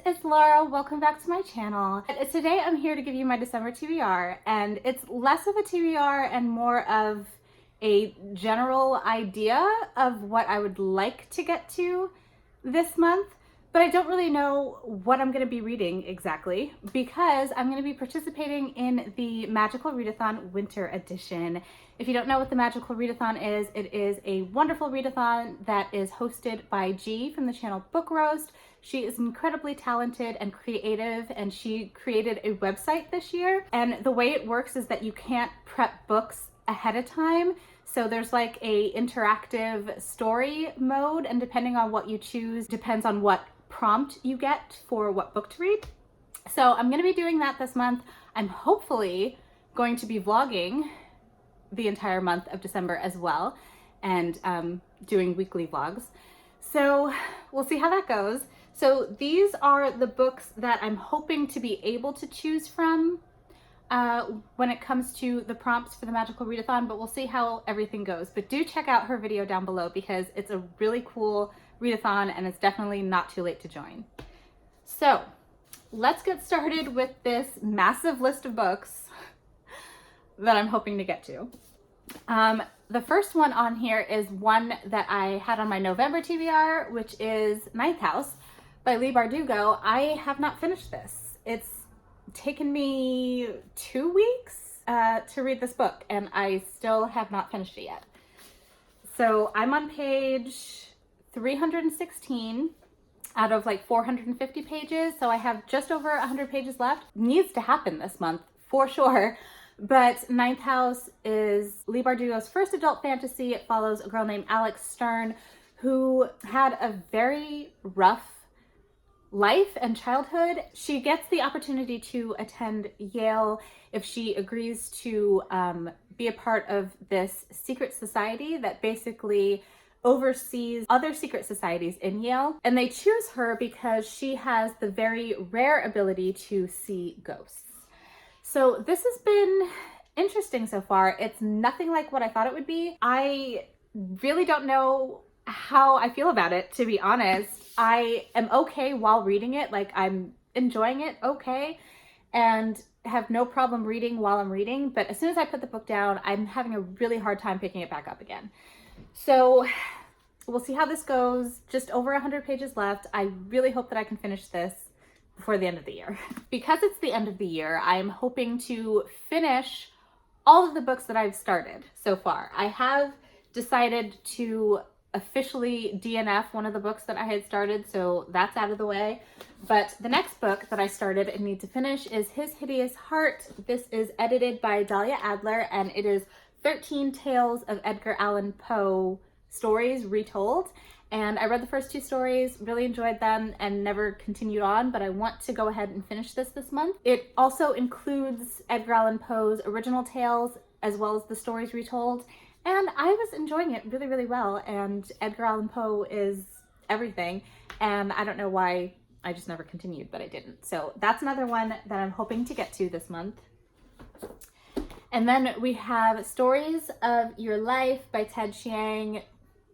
it's Laura. Welcome back to my channel. Today I'm here to give you my December TBR, and it's less of a TBR and more of a general idea of what I would like to get to this month, but I don't really know what I'm going to be reading exactly because I'm going to be participating in the Magical Readathon Winter Edition. If you don't know what the Magical Readathon is, it is a wonderful readathon that is hosted by G from the channel Book Roast. She is incredibly talented and creative, and she created a website this year. And the way it works is that you can't prep books ahead of time. So there's like a interactive story mode, and depending on what you choose, depends on what prompt you get for what book to read. So I'm going to be doing that this month. I'm hopefully going to be vlogging the entire month of December as well, and doing weekly vlogs. So we'll see how that goes. So these are the books that I'm hoping to be able to choose from when it comes to the prompts for the Magical Readathon, but we'll see how everything goes. But do check out her video down below because it's a really cool readathon and it's definitely not too late to join. So let's get started with this massive list of books that I'm hoping to get to. The first one on here is one that I had on my November TBR, which is Ninth House by Leigh Bardugo. I have not finished this. It's taken me 2 weeks to read this book, and I still have not finished it yet. So I'm on page 316 out of like 450 pages. So I have just over 100 pages left. Needs to happen this month for sure. But Ninth House is Leigh Bardugo's first adult fantasy. It follows a girl named Alex Stern who had a very rough life and childhood. She gets the opportunity to attend Yale if she agrees to be a part of this secret society that basically oversees other secret societies in Yale. And they choose her because she has the very rare ability to see ghosts. So this has been interesting so far. It's nothing like what I thought it would be. I really don't know how I feel about it, to be honest. I am okay while reading it, like I'm enjoying it okay, and have no problem reading while I'm reading, but as soon as I put the book down, I'm having a really hard time picking it back up again. So we'll see how this goes. Just over 100 pages left. I really hope that I can finish this before the end of the year. Because it's the end of the year, I'm hoping to finish all of the books that I've started so far. I have decided to officially DNF one of the books that I had started, so that's out of the way. But the next book that I started and need to finish is His Hideous Heart. This is edited by Dahlia Adler, and it is 13 tales of Edgar Allan Poe stories retold. And I read the first 2 stories, really enjoyed them, and never continued on, but I want to go ahead and finish this month. It also includes Edgar Allan Poe's original tales as well as the stories retold, and I was enjoying it really, really well, and Edgar Allan Poe is everything, and I don't know why I just never continued, but I didn't. So that's another one that I'm hoping to get to this month. And then we have Stories of Your Life by Ted Chiang.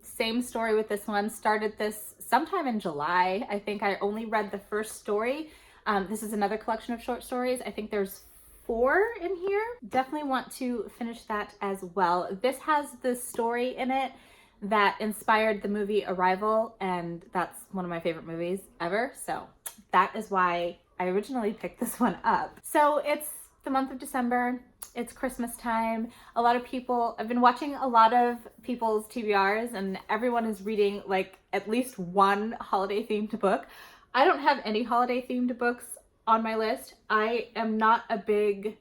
Same story with this one. Started this sometime in July. I think I only read the first story. This is another collection of short stories. I think there's 4 in here. Definitely want to finish that as well. This has the story in it that inspired the movie Arrival, and that's one of my favorite movies ever. So that is why I originally picked this one up. So it's the month of December. It's Christmas time. A lot of people, I've been watching a lot of people's TBRs, and everyone is reading like at least one holiday themed book. I don't have any holiday themed books on my list. I am not a big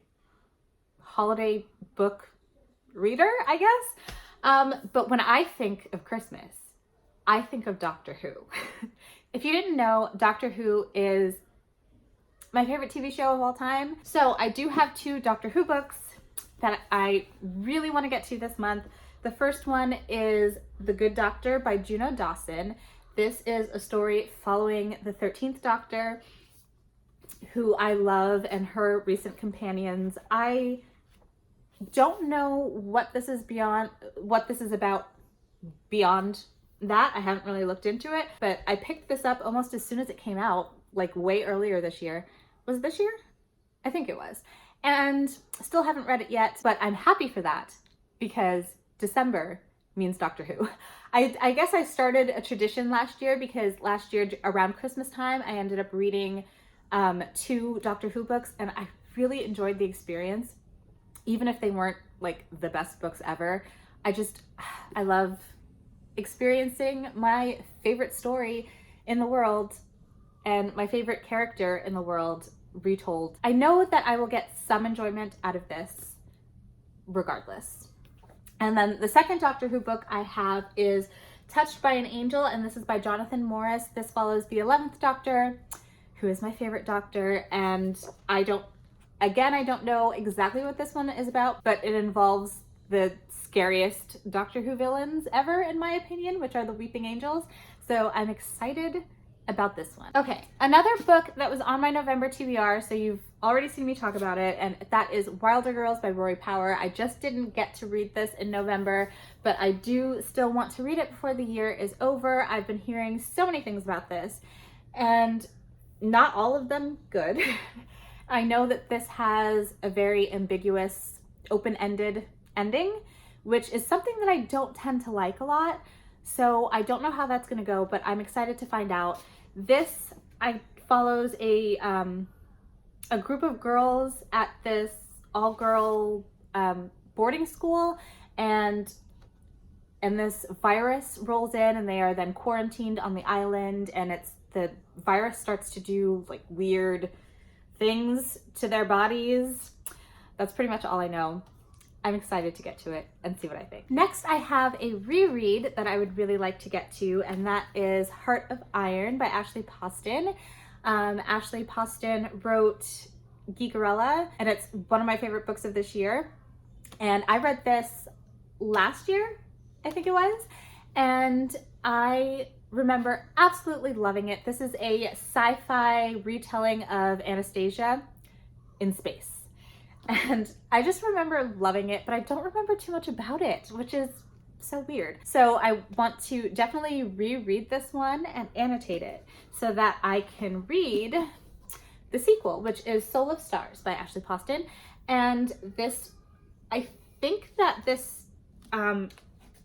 holiday book reader, I guess. But when I think of Christmas, I think of Doctor Who. If you didn't know, Doctor Who is my favorite TV show of all time. So I do have 2 Doctor Who books that I really want to get to this month. The first one is The Good Doctor by Juno Dawson. This is a story following the 13th Doctor, who I love, and her recent companions. I don't know what this is about beyond that. I haven't really looked into it, but I picked this up almost as soon as it came out, like way earlier this year. Was it this year? I think it was. And still haven't read it yet, but I'm happy for that because December means Doctor Who. I guess I started a tradition last year because last year around Christmas time, I ended up reading 2 Doctor Who books, and I really enjoyed the experience, even if they weren't like the best books ever. I love experiencing my favorite story in the world and my favorite character in the world retold. I know that I will get some enjoyment out of this regardless. And then the second Doctor Who book I have is Touched by an Angel, and this is by Jonathan Morris. This follows the 11th Doctor, who is my favorite Doctor, and I don't know exactly what this one is about, but it involves the scariest Doctor Who villains ever, in my opinion, which are the Weeping Angels. So I'm excited about this one. Okay, another book that was on my November TBR, so you've already seen me talk about it, and that is Wilder Girls by Rory Power. I just didn't get to read this in November, but I do still want to read it before the year is over. I've been hearing so many things about this, and not all of them good. I know that this has a very ambiguous, open-ended ending, which is something that I don't tend to like a lot. So I don't know how that's gonna go, but I'm excited to find out. This follows a group of girls at this all-girl boarding school, and this virus rolls in, and they are then quarantined on the island, and the virus starts to do like weird things to their bodies. That's pretty much all I know. I'm excited to get to it and see what I think. Next, I have a reread that I would really like to get to, and that is Heart of Iron by Ashley Poston. Ashley Poston wrote Geekerella, and it's one of my favorite books of this year. And I read this last year, I think it was, and I remember absolutely loving it. This is a sci-fi retelling of Anastasia in space. And I just remember loving it, but I don't remember too much about it, which is so weird. So I want to definitely reread this one and annotate it so that I can read the sequel, which is Soul of Stars by Ashley Poston. And this, I think that this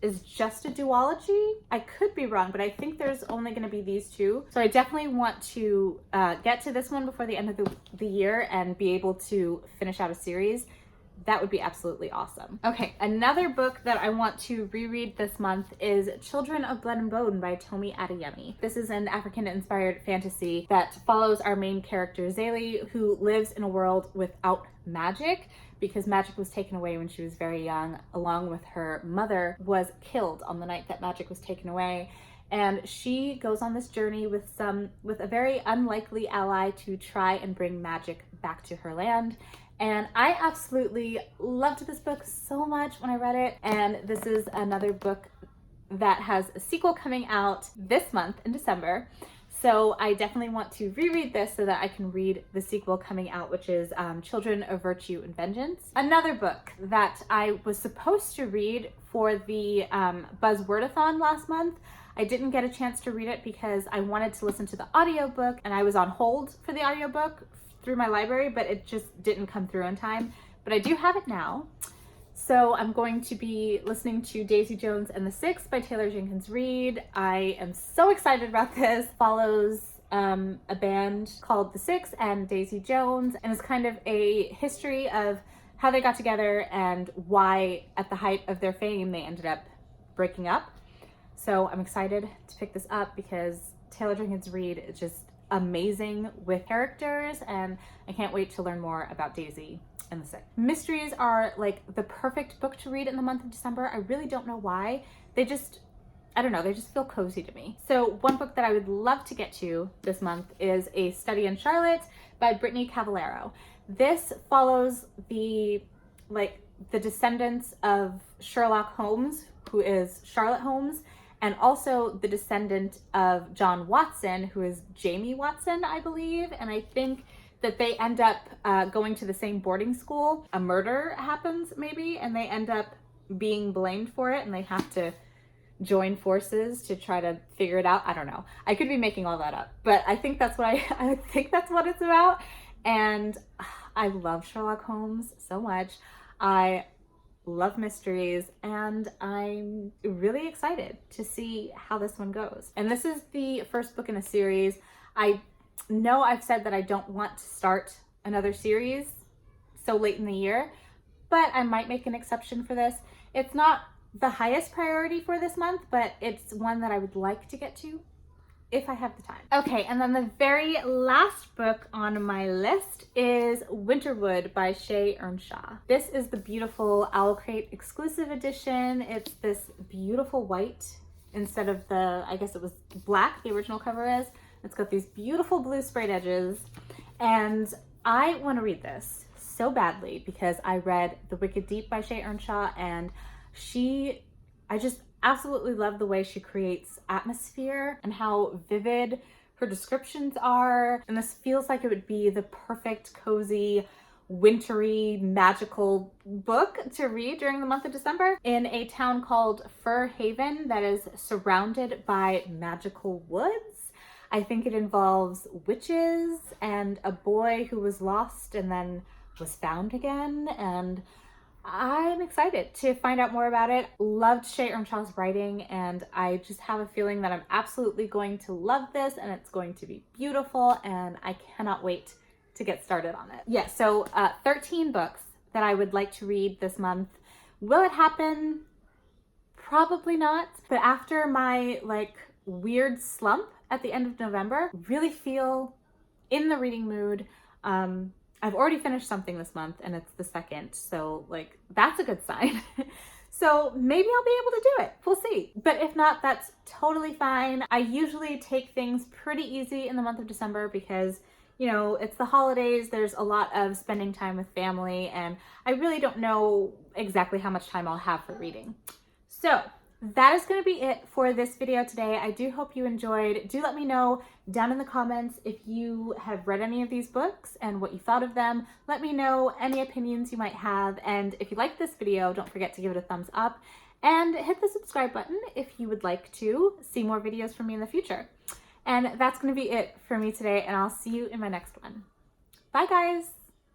is just a duology. I could be wrong, but I think there's only going to be these 2. So I definitely want to get to this one before the end of the year and be able to finish out a series. That would be absolutely awesome. Okay, another book that I want to reread this month is Children of Blood and Bone by Tomi Adeyemi. This is an African-inspired fantasy that follows our main character, Zaylee, who lives in a world without magic because magic was taken away when she was very young, along with her mother was killed on the night that magic was taken away. And she goes on this journey with a very unlikely ally to try and bring magic back to her land. And I absolutely loved this book so much when I read it. And this is another book that has a sequel coming out this month in December. So I definitely want to reread this so that I can read the sequel coming out, which is Children of Virtue and Vengeance. Another book that I was supposed to read for the Buzzwordathon last month. I didn't get a chance to read it because I wanted to listen to the audiobook, and I was on hold for the audiobook through my library, but it just didn't come through in time. But I do have it now. So I'm going to be listening to Daisy Jones and the Six by Taylor Jenkins Reid. I am so excited about this. Follows a band called The Six and Daisy Jones, and it's kind of a history of how they got together and why at the height of their fame they ended up breaking up. So I'm excited to pick this up because Taylor Jenkins Reid is just amazing with characters, and I can't wait to learn more about Daisy and the Six. Mysteries are like the perfect book to read in the month of December. I really don't know why. I don't know, they just feel cozy to me. So one book that I would love to get to this month is A Study in Charlotte by Brittany Cavallaro. This follows the descendants of Sherlock Holmes, who is Charlotte Holmes, and also the descendant of John Watson, who is Jamie Watson, I believe. And I think that they end up going to the same boarding school. A murder happens maybe, and they end up being blamed for it, and they have to join forces to try to figure it out. I don't know. I could be making all that up, but I think that's what I think that's what it's about. And I love Sherlock Holmes so much. I love mysteries, and I'm really excited to see how this one goes. And this is the first book in a series. I know I've said that I don't want to start another series so late in the year, but I might make an exception for this. It's not the highest priority for this month, but it's one that I would like to get to if I have the time. Okay, and then the very last book on my list is Winterwood by Shea Earnshaw. This is the beautiful Owl Crate exclusive edition. It's this beautiful white instead of the, I guess it was black, the original cover is. It's got these beautiful blue sprayed edges, and I want to read this so badly because I read The Wicked Deep by Shea Earnshaw, and I just absolutely love the way she creates atmosphere and how vivid her descriptions are. And this feels like it would be the perfect, cozy, wintry, magical book to read during the month of December in a town called Fir Haven that is surrounded by magical woods. I think it involves witches and a boy who was lost and then was found again, and I'm excited to find out more about it. Loved Shea Earnshaw's writing, and I just have a feeling that I'm absolutely going to love this, and it's going to be beautiful, and I cannot wait to get started on it. Yeah, so 13 books that I would like to read this month. Will it happen? Probably not. But after my weird slump at the end of November, really feel in the reading mood. I've already finished something this month, and it's the second, so that's a good sign. So maybe I'll be able to do it. We'll see. But if not, that's totally fine. I usually take things pretty easy in the month of December because, it's the holidays. There's a lot of spending time with family, and I really don't know exactly how much time I'll have for reading. So that is going to be it for this video today. I do hope you enjoyed. Do let me know down in the comments if you have read any of these books and what you thought of them. Let me know any opinions you might have. And if you like this video, don't forget to give it a thumbs up and hit the subscribe button if you would like to see more videos from me in the future. And that's going to be it for me today, and I'll see you in my next one. Bye, guys.